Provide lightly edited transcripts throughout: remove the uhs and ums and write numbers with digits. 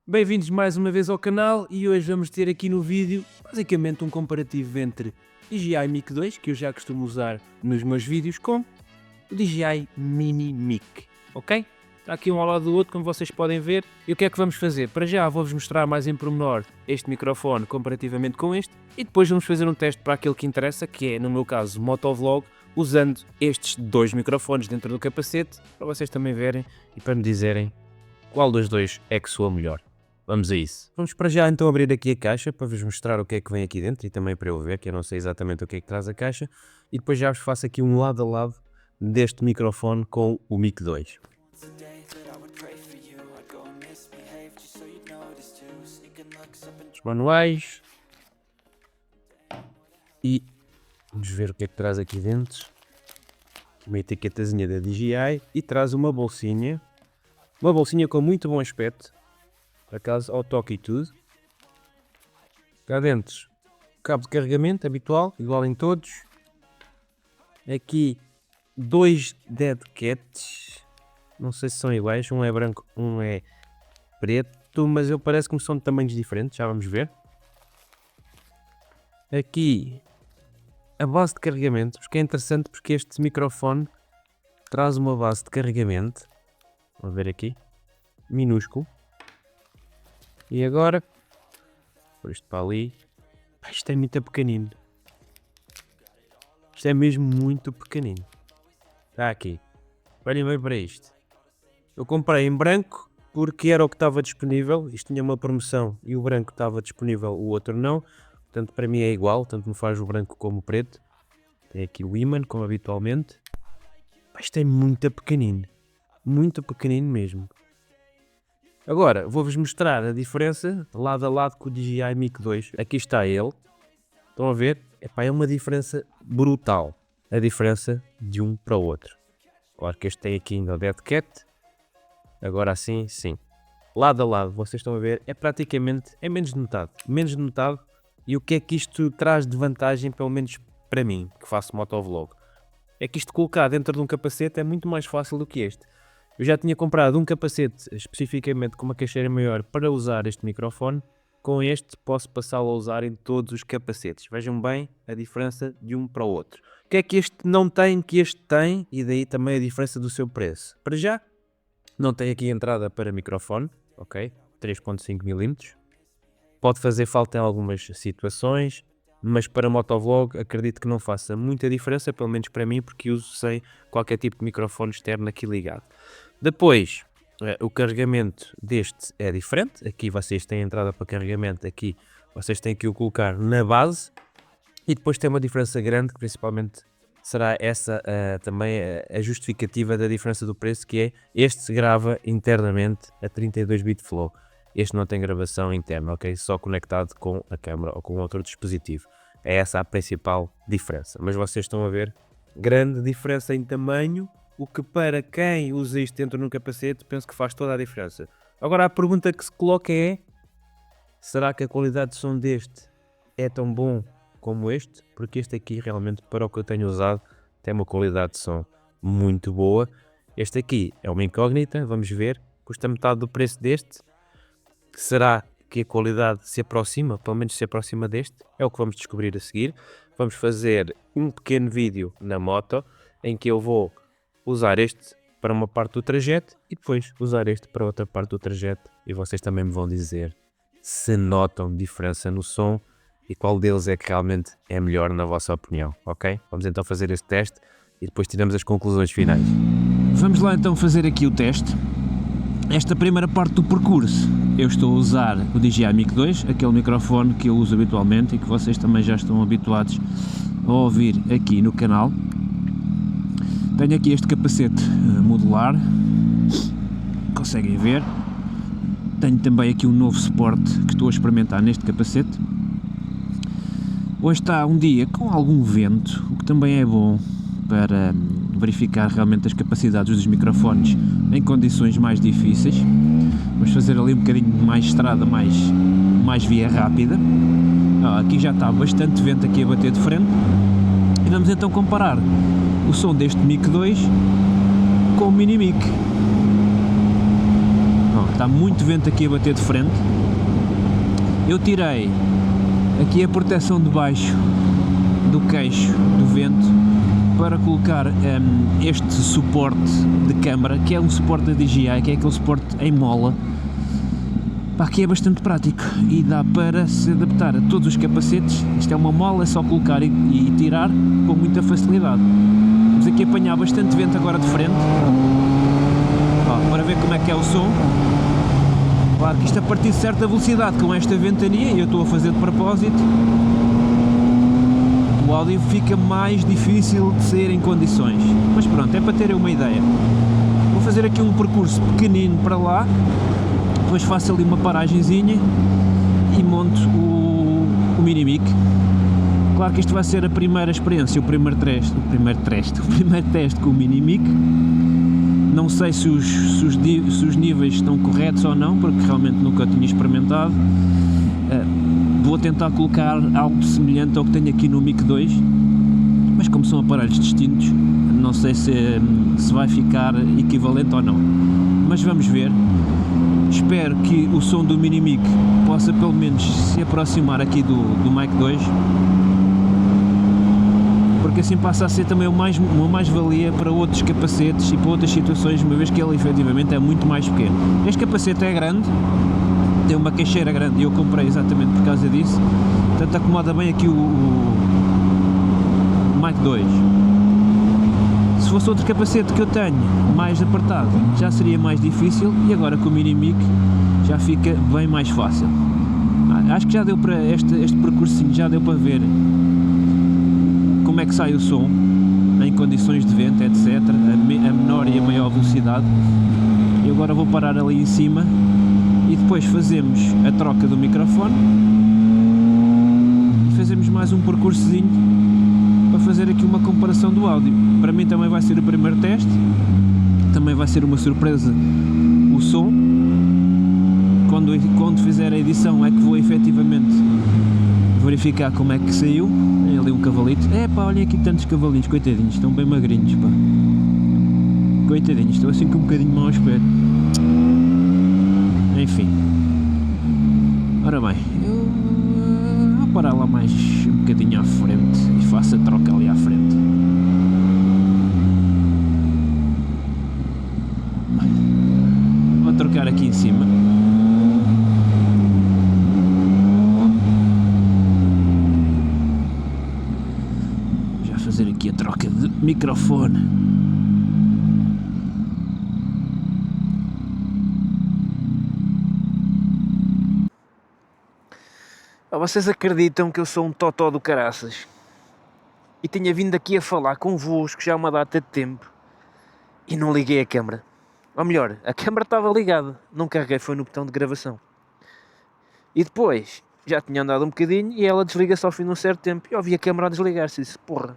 Bem-vindos mais uma vez ao canal e hoje vamos ter aqui no vídeo basicamente um comparativo entre o DJI Mic 2, que eu já costumo usar nos meus vídeos, com o DJI Mini Mic, ok? Está aqui um ao lado do outro, como vocês podem ver. E o que é que vamos fazer? Para já vou-vos mostrar mais em pormenor este microfone comparativamente com este e depois vamos fazer um teste para aquele que interessa, que é, no meu caso, motovlog, usando estes dois microfones dentro do capacete, para vocês também verem e para me dizerem qual dos dois é que soa melhor. Vamos a isso. Vamos para já então abrir aqui a caixa para vos mostrar o que é que vem aqui dentro e também para eu ver, que eu não sei exatamente o que é que traz a caixa, e depois já vos faço aqui um lado a lado deste microfone com o Mic 2. Os manuais e vamos ver o que é que traz aqui dentro. Uma etiquetazinha da DJI e traz uma bolsinha com muito bom aspecto. Por acaso, ao toque e tudo. Cá dentro, cabo de carregamento habitual, igual em todos. Aqui, dois dead cats. Não sei se são iguais, um é branco, um é preto, mas eu parece que são de tamanhos diferentes, já vamos ver. Aqui, a base de carregamento, porque é interessante porque este microfone traz uma base de carregamento. Vamos ver aqui, minúsculo. E agora, por isto para ali, isto é muito pequenino. Isto é mesmo muito pequenino. Está aqui. Olhem bem para isto. Eu comprei em branco porque era o que estava disponível. Isto tinha uma promoção e o branco estava disponível, o outro não. Portanto, para mim é igual, tanto me faz o branco como o preto. Tem aqui o ímã, como habitualmente. Isto é muito pequenino mesmo. Agora, vou-vos mostrar a diferença lado a lado com o DJI Mic 2. Aqui está ele. Estão a ver? É uma diferença brutal. A diferença de um para o outro. Claro que este tem aqui ainda o Dead Cat. Agora assim, sim. Lado a lado, vocês estão a ver, é praticamente, menos de metade. Menos de metade. E o que é que isto traz de vantagem, pelo menos para mim, que faço motovlog? É que isto colocar dentro de um capacete é muito mais fácil do que este. Eu já tinha comprado um capacete especificamente com uma caixeira maior para usar este microfone. Com este posso passá-lo a usar em todos os capacetes. Vejam bem a diferença de um para o outro. O que é que este não tem que este tem? E daí também a diferença do seu preço. Para já, não tem aqui entrada para microfone, ok? 3.5mm. Pode fazer falta em algumas situações, mas para motovlog acredito que não faça muita diferença, pelo menos para mim, porque uso sem qualquer tipo de microfone externo aqui ligado. Depois, o carregamento deste é diferente. Aqui vocês têm entrada para carregamento, aqui vocês têm que o colocar na base. E depois tem uma diferença grande, que principalmente será essa também a justificativa da diferença do preço, que é este se grava internamente a 32 bit flow. Este não tem gravação interna, ok? Só conectado com a câmera ou com outro dispositivo. É essa a principal diferença. Mas vocês estão a ver, grande diferença em tamanho, o que para quem usa isto dentro de um capacete, penso que faz toda a diferença. Agora a pergunta que se coloca é, será que a qualidade de som deste é tão bom como este? Porque este aqui realmente, para o que eu tenho usado, tem uma qualidade de som muito boa. Este aqui é uma incógnita, vamos ver, custa metade do preço deste. Será que a qualidade se aproxima, pelo menos se aproxima deste? É o que vamos descobrir a seguir. Vamos fazer um pequeno vídeo na moto, em que eu vou usar este para uma parte do trajeto e depois usar este para outra parte do trajeto. E vocês também me vão dizer se notam diferença no som e qual deles é que realmente é melhor na vossa opinião, ok? Vamos então fazer este teste e depois tiramos as conclusões finais. Vamos lá então fazer aqui o teste. Esta primeira parte do percurso, eu estou a usar o DJI Mic 2, aquele microfone que eu uso habitualmente e que vocês também já estão habituados a ouvir aqui no canal. Tenho aqui este capacete modular, conseguem ver. Tenho também aqui um novo suporte que estou a experimentar neste capacete. Hoje está um dia com algum vento, o que também é bom para verificar realmente as capacidades dos microfones em condições mais difíceis. Vamos fazer ali um bocadinho mais estrada, mais via rápida. Aqui já está bastante vento aqui a bater de frente. E vamos então comparar o som deste Mic 2 com o Mini Mic. Ó, está muito vento aqui a bater de frente. Eu tirei aqui a proteção de baixo do queixo do vento para colocar este suporte de câmara, que é um suporte da DJI, que é aquele suporte em mola. Pá, que é bastante prático e dá para se adaptar a todos os capacetes. Isto é uma mola, é só colocar e tirar com muita facilidade. Vamos aqui apanhar bastante vento agora de frente. Ó, para ver como é que é o som. Claro que isto a partir de certa velocidade com esta ventania, e eu estou a fazer de propósito, o áudio fica mais difícil de sair em condições. Mas pronto, é para terem uma ideia. Vou fazer aqui um percurso pequenino para lá, depois faço ali uma paragenzinha e monto o Minimic. Claro que isto vai ser a primeira experiência, o primeiro teste com o Minimic. Não sei se os níveis estão corretos ou não, porque realmente nunca o tinha experimentado. Vou tentar colocar algo semelhante ao que tenho aqui no Mic 2, mas como são aparelhos distintos, não sei se vai ficar equivalente ou não. Mas vamos ver. Espero que o som do Minimic possa pelo menos se aproximar aqui do Mic 2, porque assim passa a ser também uma mais-valia para outros capacetes e para outras situações, uma vez que ele efetivamente é muito mais pequeno. Este capacete é grande, tem uma queixeira grande e eu comprei exatamente por causa disso, portanto acomoda bem aqui o Mic 2. Se fosse outro capacete que eu tenho mais apertado já seria mais difícil, e agora com o Minimic já fica bem mais fácil. Acho que já deu para este percursinho, já deu para ver como é que sai o som em condições de vento, etc, a menor e a maior velocidade. E agora vou parar ali em cima e depois fazemos a troca do microfone e fazemos mais um percursozinho para fazer aqui uma comparação do áudio. Para mim também vai ser o primeiro teste, também vai ser uma surpresa o som. Quando fizer a edição é que vou efetivamente verificar como é que saiu. Tem ali um cavalito. Olhem aqui tantos cavalinhos, coitadinhos, estão bem magrinhos, pá. Coitadinhos, estou assim com um bocadinho mau aspecto. Enfim. Ora bem, eu vou parar lá mais um bocadinho à frente e faço a troca ali à frente. Vou trocar aqui em cima. Já fazer aqui a troca de microfone. Vocês acreditam que eu sou um totó do caraças? E tinha vindo aqui a falar convosco já há uma data de tempo e não liguei a câmara. Ou melhor, a câmara estava ligada, não carreguei, foi no botão de gravação. E depois, já tinha andado um bocadinho e ela desliga-se ao fim de um certo tempo. E eu ouvi a câmara a desligar-se e disse, porra,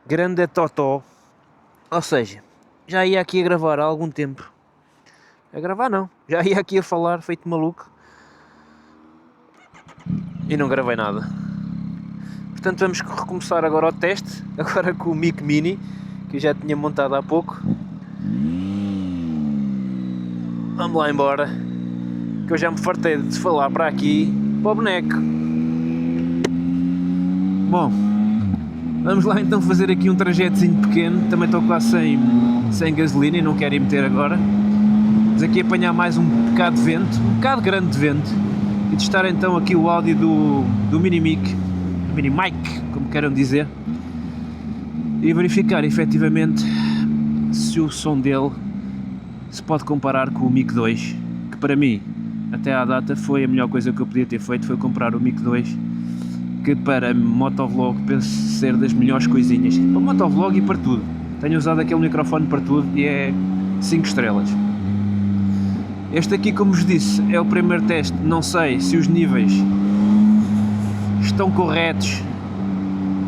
grande totó. Ou seja, já ia aqui a gravar há algum tempo. A gravar não, já ia aqui a falar, feito maluco. E não gravei nada. Portanto vamos recomeçar agora o teste, agora com o Mic Mini, que eu já tinha montado há pouco. Vamos lá embora, que eu já me fartei de falar para aqui, para o boneco. Bom, vamos lá então fazer aqui um trajetozinho pequeno. Também estou quase sem gasolina e não quero ir meter agora. Vamos aqui apanhar mais um bocado de vento, um bocado grande de vento, e testar então aqui o áudio do Minimic, como queiram dizer, e verificar efetivamente se o som dele se pode comparar com o Mic 2, que para mim, até à data, foi a melhor coisa que eu podia ter feito, foi comprar o Mic 2, que para motovlog penso ser das melhores coisinhas, para motovlog e para tudo. Tenho usado aquele microfone para tudo e é 5 estrelas. Este aqui, como vos disse, é o primeiro teste, não sei se os níveis estão corretos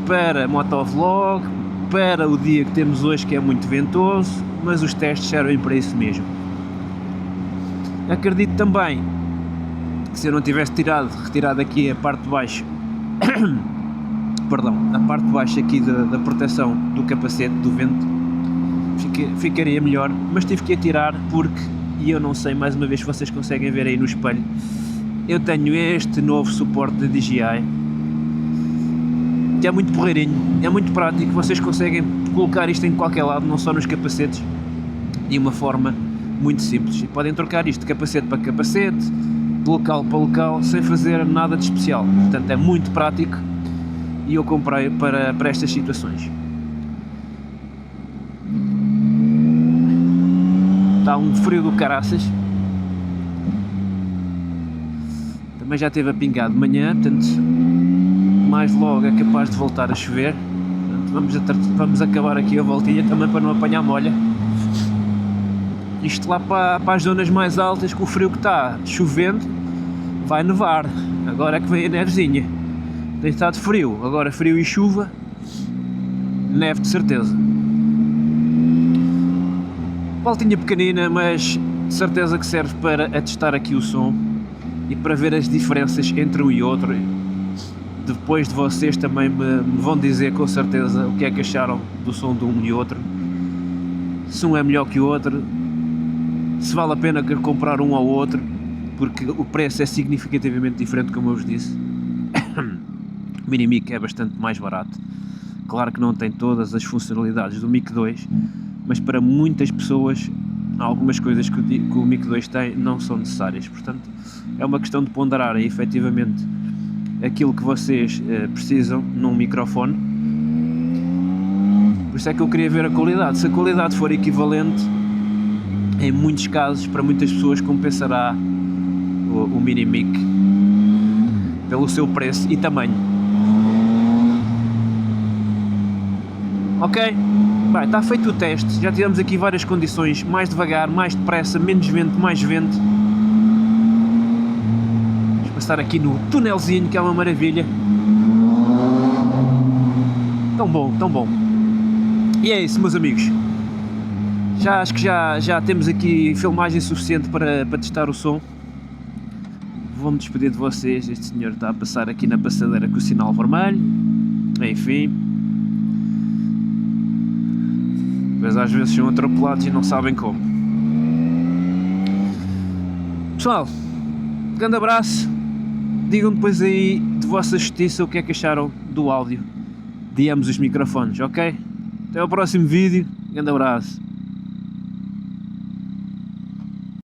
para motovlog, para o dia que temos hoje que é muito ventoso, mas os testes servem para isso mesmo. Acredito também que se eu não tivesse retirado aqui a parte de baixo, perdão, a parte de baixo aqui da proteção do capacete do vento, ficaria melhor, mas tive que a tirar porque e eu não sei, mais uma vez, se vocês conseguem ver aí no espelho, eu tenho este novo suporte da DJI, que é muito porreirinho, é muito prático, vocês conseguem colocar isto em qualquer lado, não só nos capacetes, de uma forma muito simples, e podem trocar isto de capacete para capacete, de local para local, sem fazer nada de especial. Portanto, é muito prático e eu comprei para estas situações. Está um frio do caraças, também já teve a pingar de manhã, portanto mais logo é capaz de voltar a chover. Portanto, vamos acabar aqui a voltinha também para não apanhar molha. Isto lá para as zonas mais altas, com o frio que está, chovendo, vai nevar. Agora é que vem a nevezinha. Tem estado frio, agora frio e chuva, neve de certeza. Voltinha pequenina, mas de certeza que serve para atestar aqui o som e para ver as diferenças entre um e outro. Depois de vocês também me vão dizer com certeza o que é que acharam do som de um e outro, se um é melhor que o outro, se vale a pena comprar um ao outro, porque o preço é significativamente diferente, como eu vos disse. O Mini Mic é bastante mais barato, claro que não tem todas as funcionalidades do Mic 2, mas para muitas pessoas algumas coisas que o Mic 2 tem não são necessárias, portanto é uma questão de ponderarem efetivamente aquilo que vocês precisam num microfone. Por isso é que eu queria ver a qualidade. Se a qualidade for equivalente, em muitos casos, para muitas pessoas compensará o Mini Mic pelo seu preço e tamanho. Ok? Bem, está feito o teste, já tivemos aqui várias condições, mais devagar, mais depressa, menos vento, mais vento. Passar aqui no tunelzinho, que é uma maravilha. Tão bom, tão bom. E é isso, meus amigos. Acho que já temos aqui filmagem suficiente para testar o som. Vou-me despedir de vocês. Este senhor está a passar aqui na passadeira com o sinal vermelho. Enfim. Mas às vezes são atropelados e não sabem como. Pessoal, grande abraço. Digam depois aí de vossa justiça o que é que acharam do áudio de ambos os microfones, ok? Até ao próximo vídeo, grande abraço.